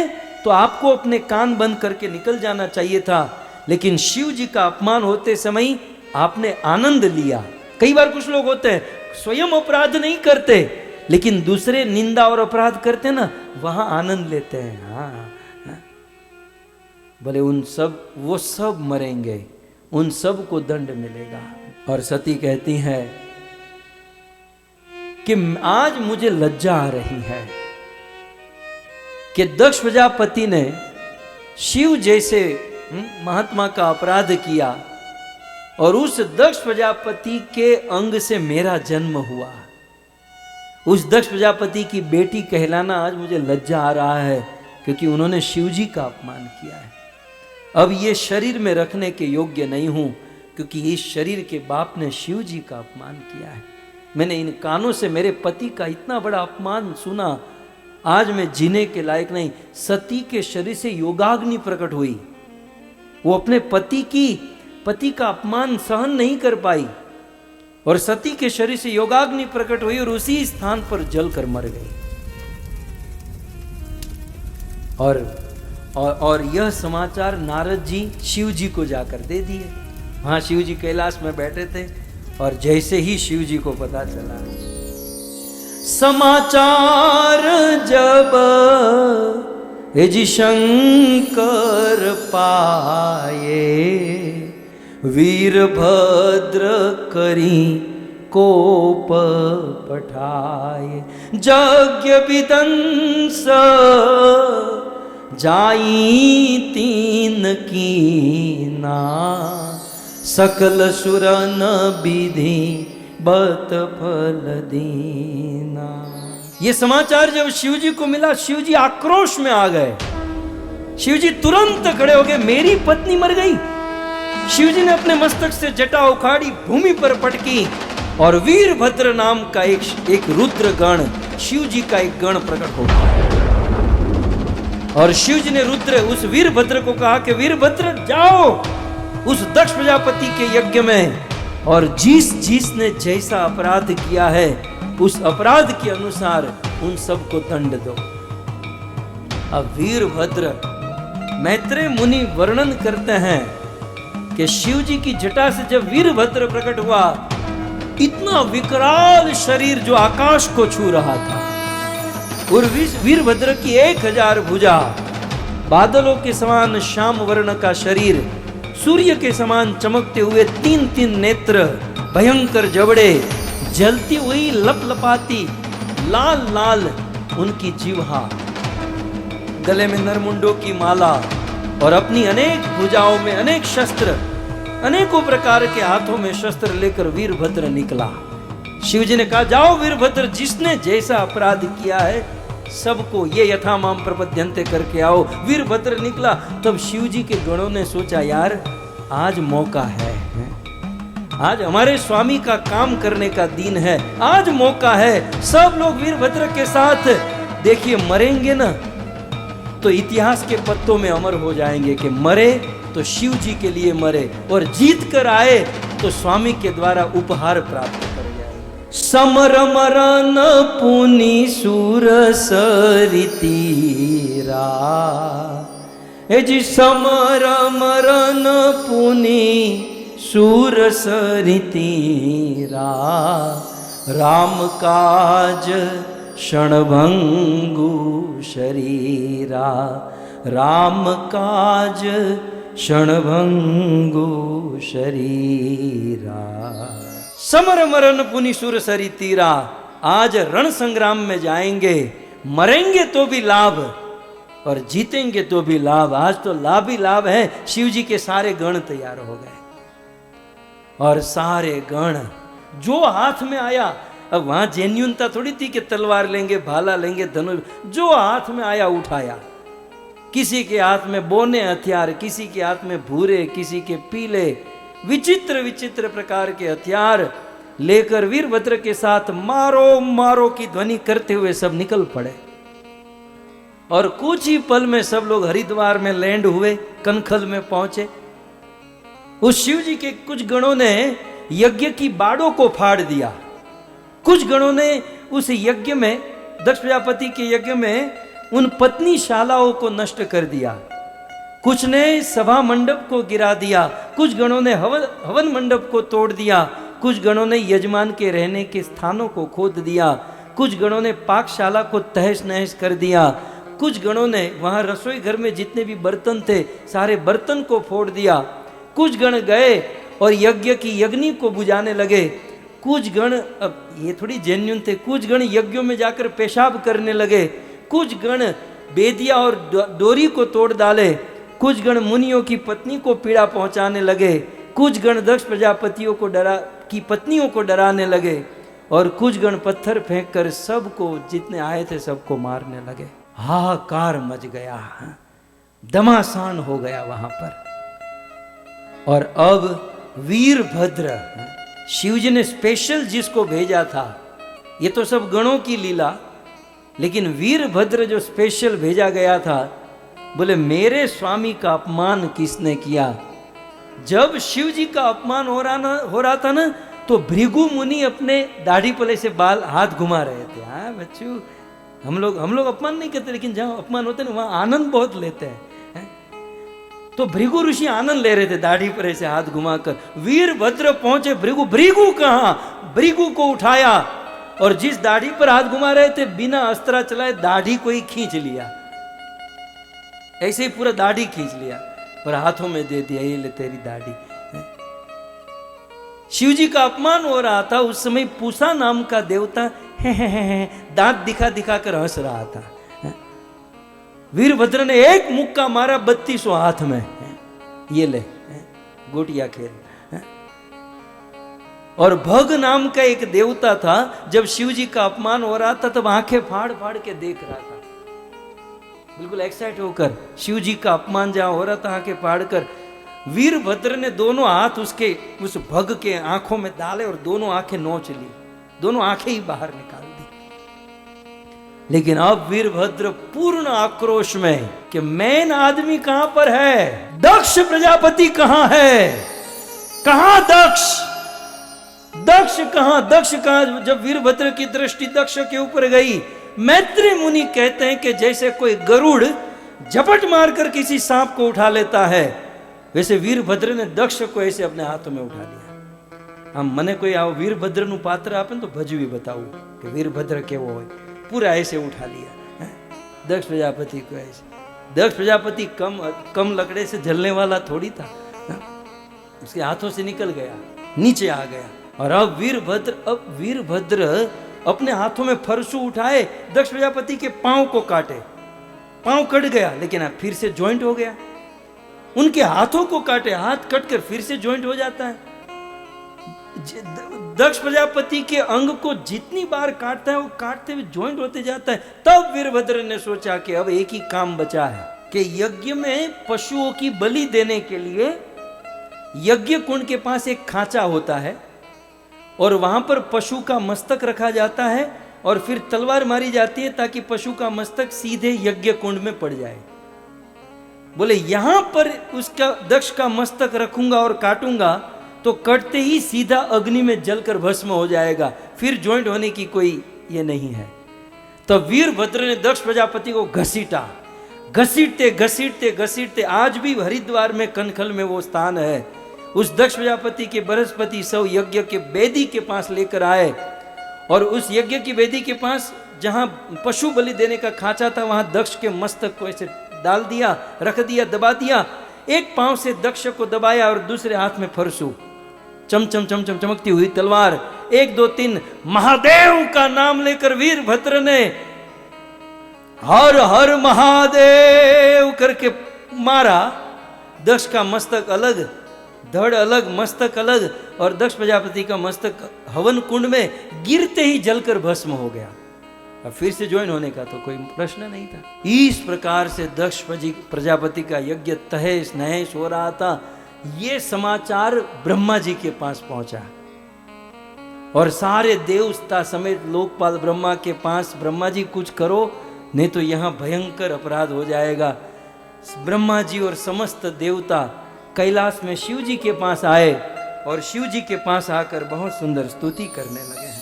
तो आपको अपने कान बंद करके निकल जाना चाहिए था। लेकिन शिव जी का अपमान होते समय आपने आनंद लिया। कई बार कुछ लोग होते हैं स्वयं अपराध नहीं करते, लेकिन दूसरे निंदा और अपराध करते ना, वहां आनंद लेते हैं। हाँ, भले वो सब मरेंगे, उन सब को दंड मिलेगा। और सती कहती है कि आज मुझे लज्जा आ रही है कि दक्ष प्रजापति ने शिव जैसे महात्मा का अपराध किया और उस दक्ष प्रजापति के अंग से मेरा जन्म हुआ। उस दक्ष प्रजापति की बेटी कहलाना आज मुझे लज्जा आ रहा है, क्योंकि उन्होंने शिव जी का अपमान किया है। अब ये शरीर में रखने के योग्य नहीं हूं, क्योंकि इस शरीर के बाप ने शिव जी का अपमान किया है। मैंने इन कानों से मेरे पति का इतना बड़ा अपमान सुना, आज मैं जीने के लायक नहीं। सती के शरीर से योगाग्नि प्रकट हुई। वो अपने पति का अपमान सहन नहीं कर पाई और सती के शरीर से योगाग्नि प्रकट हुई और उसी स्थान पर जलकर मर गई। और यह समाचार नारद जी शिव जी को जाकर दे दिए। वहां शिव जी कैलाश में बैठे थे और जैसे ही शिव जी को पता चला, समाचार जब शंकर पाए, वीरभद्र करी कोप पठाए, यज्ञ विदंस जाई तीन कीना, सकल सुरन विधि बत फल दीना। ये समाचार जब शिव जी को मिला, शिव जी आक्रोश में आ गए। शिव जी तुरंत खड़े हो गए, मेरी पत्नी मर गई। शिव जी ने अपने मस्तक से जटा उखाड़ी, भूमि पर पटकी और वीरभद्र नाम का एक रुद्र गण, शिव जी का एक गण प्रकट हो गया। और शिव जी ने उस वीरभद्र को कहा कि वीरभद्र जाओ उस दक्ष प्रजापति के यज्ञ में, और जिसने जैसा अपराध किया है उस अपराध के अनुसार उन सबको दंड दो। अब वीरभद्र, मैत्रेय मुनि वर्णन करते हैं कि शिव जी की जटा से जब वीरभद्र प्रकट हुआ, इतना विकराल शरीर जो आकाश को छू रहा था, और वीरभद्र की 1000 भुजा, बादलों के समान श्याम वर्ण का शरीर, सूर्य के समान चमकते हुए 3 नेत्र, भयंकर जबड़े, जलती हुई लपलपाती लाल लाल उनकी जिह्वा, गले में नरमुंडों की माला और अपनी अनेक भुजाओं में अनेक शस्त्र, अनेकों प्रकार के हाथों में शस्त्र लेकर वीरभद्र निकला। शिव जी ने कहा जाओ वीरभद्र, जिसने जैसा अपराध किया है सबको ये यथामाम प्रपद्यन्ते करके आओ। वीरभद्र निकला। तब शिव जी के गणों ने सोचा, यार आज मौका है, आज हमारे स्वामी का काम करने का दिन है, आज मौका है। सब लोग वीरभद्र के साथ, देखिए मरेंगे ना तो इतिहास के पत्तों में अमर हो जाएंगे कि मरे तो शिव जी के लिए मरे, और जीत कर आए तो स्वामी के द्वारा उपहार प्राप्त कर जाएंगे। समर मरन पुनि सुर सरितीरा, हे जी समर मरन पुनि सूर सरितीरा, राम काज क्षणभंगु शरीरा, राम काज क्षणभंगु शरीरा। समर मरण पुनि सूर सरितीरा, आज रण संग्राम में जाएंगे, मरेंगे तो भी लाभ और जीतेंगे तो भी लाभ। आज तो लाभ ही लाभ है। शिव जी के सारे गण तैयार हो गए और सारे गण जो हाथ में आया, अब वहां जेन्युइनता थोड़ी थी कि तलवार लेंगे, भाला लेंगे, धनुष, जो हाथ में आया उठाया। किसी के हाथ में बोने हथियार, किसी के हाथ में भूरे, किसी के पीले, विचित्र विचित्र प्रकार के हथियार लेकर वीरभद्र के साथ मारो मारो की ध्वनि करते हुए सब निकल पड़े। और कुछ ही पल में सब लोग हरिद्वार में लैंड हुए, कनखल में पहुंचे। उस शिव जी के कुछ गणों ने यज्ञ की बाड़ों को फाड़ दिया, कुछ गणों ने उस यज्ञ में, दक्ष प्रजापति के यज्ञ में उन पत्नी शालाओं को नष्ट कर दिया, कुछ ने सभा मंडप को गिरा दिया, कुछ गणों ने हवन मंडप को तोड़ दिया, कुछ गणों ने यजमान के रहने के स्थानों को खोद दिया, कुछ गणों ने पाकशाला को तहस नहस कर दिया, कुछ गणों ने वहां रसोई घर में जितने भी बर्तन थे सारे बर्तन को फोड़ दिया। कुछ गण गए और यज्ञ की अग्नि को बुझाने लगे। कुछ गण, अब ये थोड़ी जेन्युइन थे, कुछ गण यज्ञों में जाकर पेशाब करने लगे, कुछ गण बेदिया और डोरी को तोड़ डाले, कुछ गण मुनियों की पत्नी को पीड़ा पहुंचाने लगे, कुछ गण दक्ष प्रजापतियों को की पत्नियों को डराने लगे, और कुछ गण पत्थर फेंक कर सबको, जितने आए थे सबको मारने लगे। हाहाकार मच गया, दमासान हो गया वहां पर। और अब वीरभद्र, शिव जी ने स्पेशल जिसको भेजा था, ये तो सब गणों की लीला, लेकिन वीरभद्र जो स्पेशल भेजा गया था, बोले मेरे स्वामी का अपमान किसने किया। जब शिव जी का अपमान हो रहा था ना, तो भृगु मुनि अपने दाढ़ी पले से बाल हाथ घुमा रहे थे। हाँ बच्चों, हम लोग अपमान नहीं करते, लेकिन जहां अपमान होते ना वहां आनंद बहुत लेते हैं। तो भृगु ऋषि आनंद ले रहे थे दाढ़ी पर ऐसे हाथ घुमाकर। वीरभद्र पहुंचे, भृगु कहां, भृगु को उठाया और जिस दाढ़ी पर हाथ घुमा रहे थे बिना अस्त्र चलाए दाढ़ी को ही खींच लिया, ऐसे ही पूरा दाढ़ी खींच लिया और हाथों में दे दिया, ये ले तेरी दाढ़ी। शिव जी का अपमान हो रहा था। उस समय पूसा नाम का देवता दांत दिखा दिखा कर हंस रहा था। वीरभद्र ने एक मुक्का मारा 32 हाथ में, ये ले गोटिया खेल। और भग नाम का एक देवता था, जब शिव जी का अपमान हो रहा था तब आंखें फाड़ फाड़ के देख रहा था, बिल्कुल एक्साइट होकर। शिव जी का अपमान जहां हो रहा था आंखें फाड़ कर, वीरभद्र ने दोनों हाथ उसके उस भग के आंखों में डाले और दोनों आंखें नोच ली, दोनों आंखें ही बाहर निकाल दी। लेकिन अब वीरभद्र पूर्ण आक्रोश में कि मेन आदमी कहां पर है, दक्ष प्रजापति कहां है, कहां दक्ष, दक्ष कहां। जब वीरभद्र की दृष्टि दक्ष के ऊपर गई, मैत्री मुनि कहते हैं कि जैसे कोई गरुड़ झपट मारकर किसी सांप को उठा लेता है, वैसे वीरभद्र ने दक्ष को ऐसे अपने हाथों में उठा लिया। हम मने कोई आओ वीरभद्र नु पात्र आपने तो भजवी बताओ कि वीरभद्र केवो होय, पूरा ऐसे उठा लिया दक्ष प्रजापति को। ऐसे दक्ष प्रजापति कम लकड़े से जलने वाला थोड़ी था, उसके हाथों से निकल गया, नीचे आ गया। और अब वीरभद्र अपने हाथों में फरसू उठाए, दक्ष प्रजापति के पांव को काटे, पांव कट गया लेकिन अब फिर से ज्वाइंट हो गया। उनके हाथों को काटे, हाथ कटकर फिर से ज्वाइंट हो जाता है। दक्ष प्रजापति के अंग को जितनी बार काटता है वो काटते हुए ज्वाइंट होते जाता है। तब वीरभद्र ने सोचा कि अब एक ही काम बचा है कि यज्ञ में पशुओं की बलि देने के लिए यज्ञ कुंड के पास एक खांचा होता है और वहां पर पशु का मस्तक रखा जाता है और फिर तलवार मारी जाती है ताकि पशु का मस्तक सीधे यज्ञ कुंड में पड़ जाए। बोले यहां पर उसका दक्ष का मस्तक रखूंगा और काटूंगा तो कटते ही सीधा अग्नि में जलकर भस्म हो जाएगा, फिर ज्वाइंट होने की कोई ये नहीं है। तो वीरभद्र ने दक्ष प्रजापति को घसीटा, घसीटते घसीटते घसीटते आज भी हरिद्वार में कनखल में वो स्थान है। उस दक्ष प्रजापति के बृहस्पति सब यज्ञ के वेदी के पास लेकर आए और उस यज्ञ की वेदी के पास जहां पशु बलि देने का खांचा था वहां दक्ष के मस्तक को ऐसे डाल दिया, रख दिया, दबा दिया। एक पांव से दक्ष को दबाया और दूसरे हाथ में फरसू, चमचम चमचम चमकती हुई तलवार, 1 2 3 महादेव का नाम लेकर वीरभद्र ने हर हर महादेव करके मारा। दक्ष का मस्तक अलग, धड़ अलग, मस्तक अलग और दक्ष प्रजापति का मस्तक हवन कुंड में गिरते ही जलकर भस्म हो गया। अब फिर से ज्वाइन होने का तो कोई प्रश्न नहीं था। इस प्रकार से दक्ष प्रजापति का यज्ञ तहेश नहेश हो रहा था। ये समाचार ब्रह्मा जी के पास पहुंचा और सारे देवता समेत लोकपाल ब्रह्मा के पास, ब्रह्मा जी कुछ करो नहीं तो यहां भयंकर अपराध हो जाएगा। ब्रह्मा जी और समस्त देवता कैलाश में शिव जी के पास आए और शिव जी के पास आकर बहुत सुंदर स्तुति करने लगे हैं।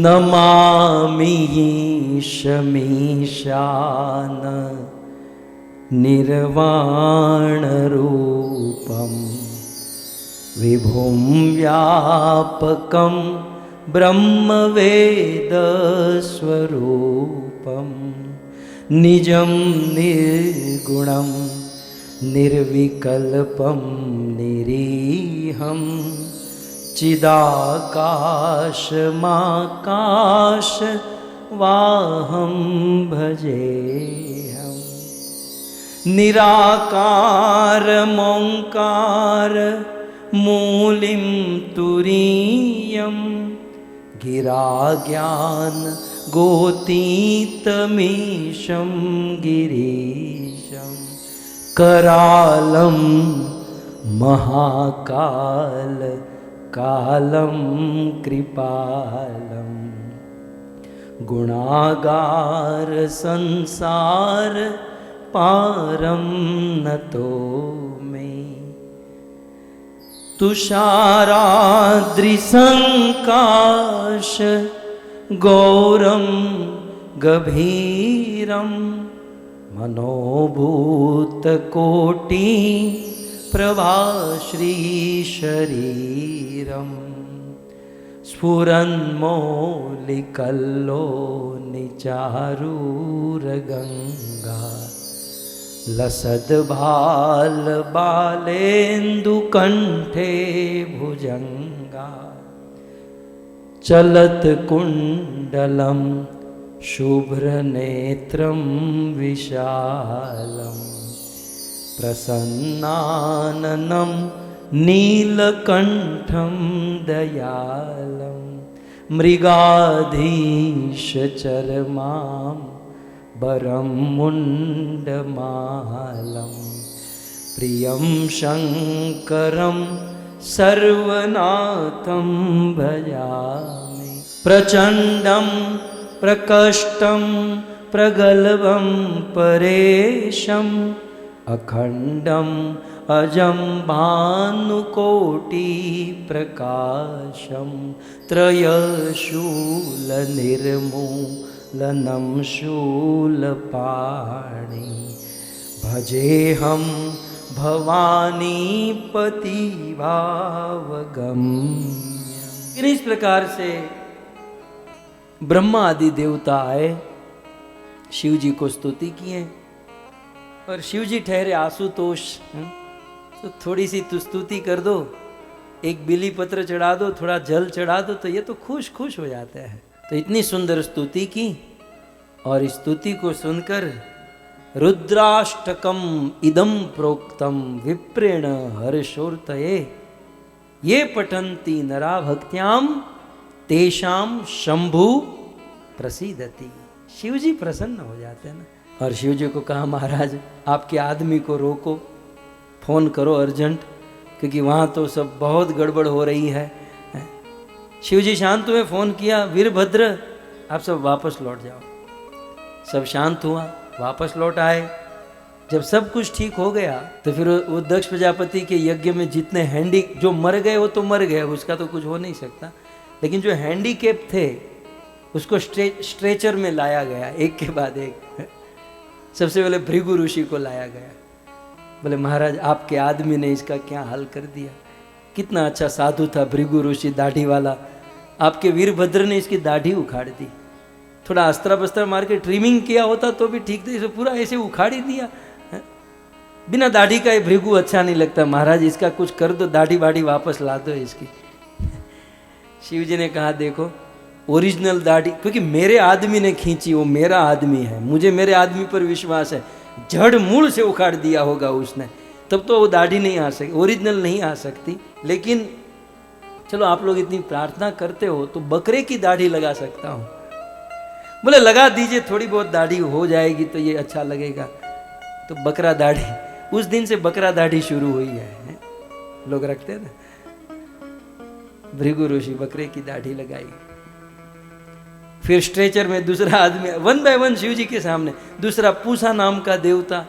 नमामि शमीशान निर्वाण रूपम विभुम व्यापकम ब्रह्म वेद स्वरूपम निजम निर्गुणम निर्विकल्पम निरीहम चिदाकाशमाकाश वाहम भजेहम निराकार मोंकार मूलिम तुरीयम गिरा ज्ञान गोतीतमीशं गिरीशं करालम महाकाल कालम कृपालम गुणागार संसार पारम नतो में तुषाराद्रिसंकाश गौरम गभीरम मनोभूत कोटि प्रभाश्री शरीरम स्फुरन्मौलिकल्लो निचारूरगंगा लसद्भाल बालेन्दुकण्ठे भुजंगा चलत कुंडलम शुभ्रनेत्रं विशालम प्रसन्नाननं नीलकण्ठं दयालं मृगाधीशचरमां वरं मुण्डमालं प्रियं शङ्करं सर्वनाथं भजामि प्रचण्डं प्रकष्टं प्रगल्भं परेशम् अखंडम अजं भानुकोटि प्रकाशम त्रयशूल निर्मूलनं शूलपाणि भजेहं भवानी पतिभावगम्य। इस प्रकार से ब्रह्मा आदि देवता आए, शिव जी को स्तुति किए और शिव जी ठहरे आशुतोष, तो थोड़ी सी तू स्तुति कर दो, एक बिली पत्र चढ़ा दो, थोड़ा जल चढ़ा दो, तो ये तो खुश खुश हो जाते हैं। तो इतनी सुंदर स्तुति की और इस स्तुति को सुनकर रुद्राष्टकम इदम प्रोक्तम विप्रेण हर्षोर्तये, ये पठन्ति नरा भक्त्याम तेषाम शंभु प्रसीदति। शिव जी प्रसन्न हो जाते हैं ना। और शिव जी को कहा महाराज आपके आदमी को रोको, फोन करो अर्जेंट, क्योंकि वहाँ तो सब बहुत गड़बड़ हो रही है। शिव जी शांत हुए, फोन किया, वीरभद्र आप सब वापस लौट जाओ। सब शांत हुआ, वापस लौट आए। जब सब कुछ ठीक हो गया तो फिर वो दक्ष प्रजापति के यज्ञ में जितने हैंडी जो मर गए वो तो मर गए, उसका तो कुछ हो नहीं सकता, लेकिन जो हैंडीकेप थे उसको स्ट्रेचर में लाया गया, एक के बाद एक। सबसे पहले भृगु ऋषि को लाया गया। बोले महाराज आपके आदमी ने इसका क्या हाल कर दिया। कितना अच्छा साधु था भृगु ऋषि, दाढ़ी वाला। आपके वीरभद्र ने इसकी दाढ़ी उखाड़ दी। थोड़ा अस्त्र बस्त्र मार के ट्रिमिंग किया होता तो भी ठीक था, इसे पूरा ऐसे उखाड़ ही दिया। बिना दाढ़ी का ये भृगु अच्छा नहीं लगता, महाराज इसका कुछ कर दो, दाढ़ी बाढ़ी वापस ला दो इसकी। शिव जी ने कहा देखो ओरिजिनल दाढ़ी, क्योंकि मेरे आदमी ने खींची, वो मेरा आदमी है, मुझे मेरे आदमी पर विश्वास है। जड़ मूल से उखाड़ दिया होगा उसने, तब तो वो दाढ़ी नहीं आ सकती, ओरिजिनल नहीं आ सकती। लेकिन चलो आप लोग इतनी प्रार्थना करते हो तो बकरे की दाढ़ी लगा सकता हूँ। बोले लगा दीजिए, थोड़ी बहुत दाढ़ी हो जाएगी तो ये अच्छा लगेगा। तो बकरा दाढ़ी, उस दिन से बकरा दाढ़ी शुरू हुई है, लोग रखते हैं ना। भृगु ऋषि बकरे की दाढ़ी लगाई। फिर स्ट्रेचर में दूसरा आदमी, वन बाय वन शिव जी के सामने। दूसरा पूसा नाम का देवता,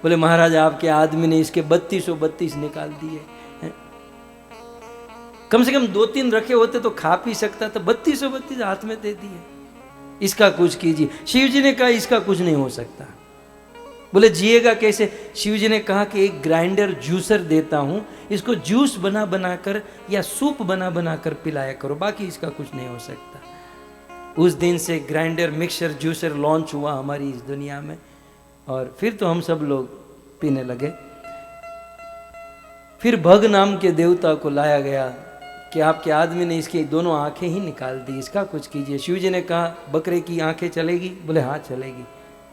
बोले महाराज आपके आदमी ने इसके 3232 निकाल दिए। कम से कम 2-3 रखे होते तो खा पी सकता था, 3232 हाथ में दे दिए। इसका कुछ कीजिए। शिव जी ने कहा इसका कुछ नहीं हो सकता। बोले जिएगा कैसे? शिव जी ने कहा कि एक ग्राइंडर जूसर देता हूं, इसको जूस बना बना कर या सूप बना बना कर पिलाया करो, बाकी इसका कुछ नहीं हो सकता। उस दिन से ग्राइंडर मिक्सर जूसर लॉन्च हुआ हमारी इस दुनिया में, और फिर तो हम सब लोग पीने लगे। फिर भग नाम के देवता को लाया गया कि आपके आदमी ने इसकी दोनों आंखें ही निकाल दी, इसका कुछ कीजिए। शिव जी ने कहा बकरे की आंखें चलेगी? बोले हाँ चलेगी।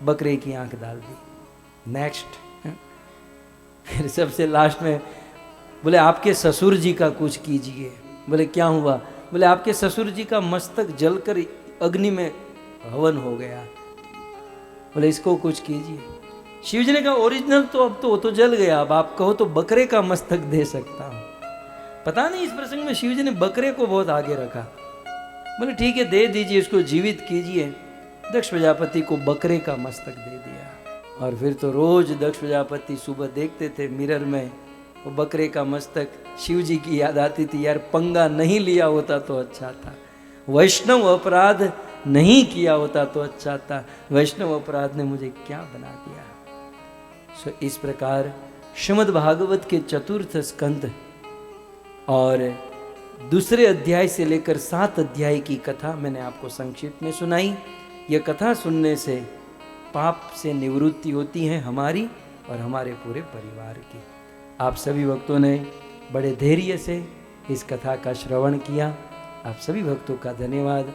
बकरे की आंख डाल दी। नेक्स्ट। फिर सबसे लास्ट में बोले आपके ससुर जी का कुछ कीजिए। बोले क्या हुआ? बोले आपके ससुर जी का मस्तक जलकर अग्नि में हवन हो गया। बोले इसको कुछ कीजिए। शिव जी ने कहा ओरिजिनल तो अब तो वो तो जल गया, अब आप कहो तो बकरे का मस्तक दे सकता हूं। पता नहीं इस प्रसंग में शिव जी ने बकरे को बहुत आगे रखा। बोले ठीक है दे दीजिए, इसको जीवित कीजिए। दक्ष प्रजापति को बकरे का मस्तक दे दिया। और फिर तो रोज दक्ष प्रजापति सुबह देखते थे मिरर में वो बकरे का मस्तक। शिव जी की याद आती थी, यार पंगा नहीं लिया होता तो अच्छा था, वैष्णव अपराध नहीं किया होता तो अच्छा था, वैष्णव अपराध ने मुझे क्या बना दिया। सो इस प्रकार श्रीमद् भागवत के चतुर्थ स्कंद और दूसरे अध्याय से लेकर 7 अध्याय की कथा मैंने आपको संक्षिप्त में सुनाई। यह कथा सुनने से पाप से निवृत्ति होती है हमारी और हमारे पूरे परिवार की। आप सभी भक्तों ने बड़े धैर्य से इस कथा का श्रवण किया। आप सभी भक्तों का धन्यवाद।